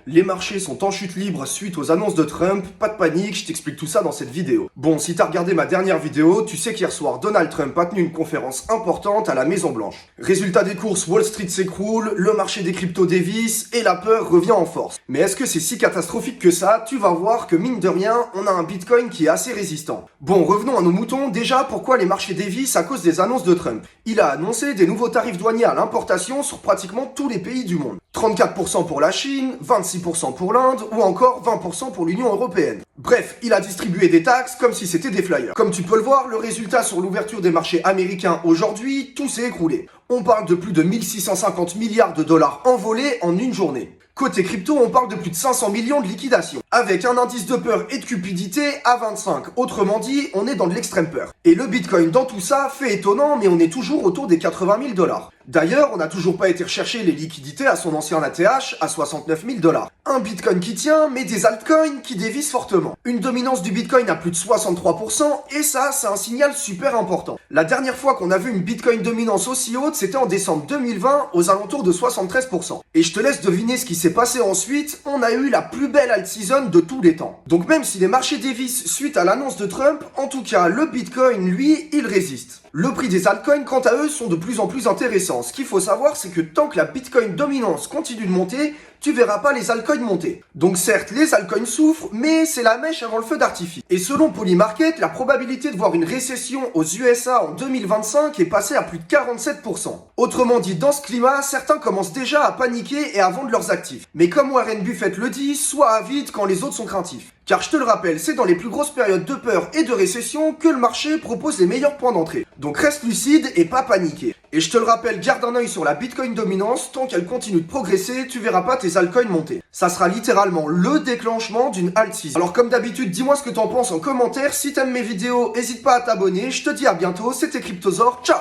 Les marchés sont en chute libre suite aux annonces de Trump, pas de panique, je t'explique tout ça dans cette vidéo. Bon, si t'as regardé ma dernière vidéo, tu sais qu'hier soir, Donald Trump a tenu une conférence importante à la Maison Blanche. Résultat des courses, Wall Street s'écroule, le marché des cryptos dévisse et la peur revient en force. Mais est-ce que c'est si catastrophique que ça? Tu vas voir que mine de rien, on a un Bitcoin qui est assez résistant. Bon, revenons à nos moutons. Déjà, pourquoi les marchés dévissent à cause des annonces de Trump? Il a annoncé des nouveaux tarifs douaniers à l'importation sur pratiquement tous les pays du monde. 34% pour la Chine, 26% pour l'Inde ou encore 20% pour l'Union européenne. Bref, il a distribué des taxes comme si c'était des flyers. Comme tu peux le voir, le résultat sur l'ouverture des marchés américains aujourd'hui, tout s'est écroulé. On parle de plus de 1650 milliards de dollars envolés en une journée. Côté crypto, on parle de plus de 500 millions de liquidations, avec un indice de peur et de cupidité à 25. Autrement dit, on est dans de l'extrême peur. Et le Bitcoin dans tout ça fait étonnant, mais on est toujours autour des 80 000 dollars. D'ailleurs, on n'a toujours pas été rechercher les liquidités à son ancien ATH à 69 000 dollars. Un Bitcoin qui tient, mais des altcoins qui dévissent fortement. Une dominance du Bitcoin à plus de 63%, et ça, c'est un signal super important. La dernière fois qu'on a vu une Bitcoin dominance aussi haute, c'était en décembre 2020, aux alentours de 73%. Et je te laisse deviner ce qui s'est passé ensuite, on a eu la plus belle alt season de tous les temps. Donc même si les marchés dévissent suite à l'annonce de Trump, en tout cas, le Bitcoin, lui, il résiste. Le prix des altcoins, quant à eux, sont de plus en plus intéressants. Ce qu'il faut savoir, c'est que tant que la Bitcoin dominance continue de monter, tu verras pas les altcoins monter. Donc certes, les altcoins souffrent, mais c'est la mèche avant le feu d'artifice. Et selon Polymarket, la probabilité de voir une récession aux USA en 2025 est passée à plus de 47%. Autrement dit, dans ce climat, certains commencent déjà à paniquer et à vendre leurs actifs. Mais comme Warren Buffett le dit, sois avide quand les autres sont craintifs. Car je te le rappelle, c'est dans les plus grosses périodes de peur et de récession que le marché propose les meilleurs points d'entrée. Donc reste lucide et pas paniqué. Et je te le rappelle, garde un œil sur la Bitcoin dominance, tant qu'elle continue de progresser, tu verras pas tes altcoins monter. Ça sera littéralement le déclenchement d'une alt season. Alors comme d'habitude, dis-moi ce que t'en penses en commentaire, si t'aimes mes vidéos, n'hésite pas à t'abonner, je te dis à bientôt, c'était Cryptosaur, ciao!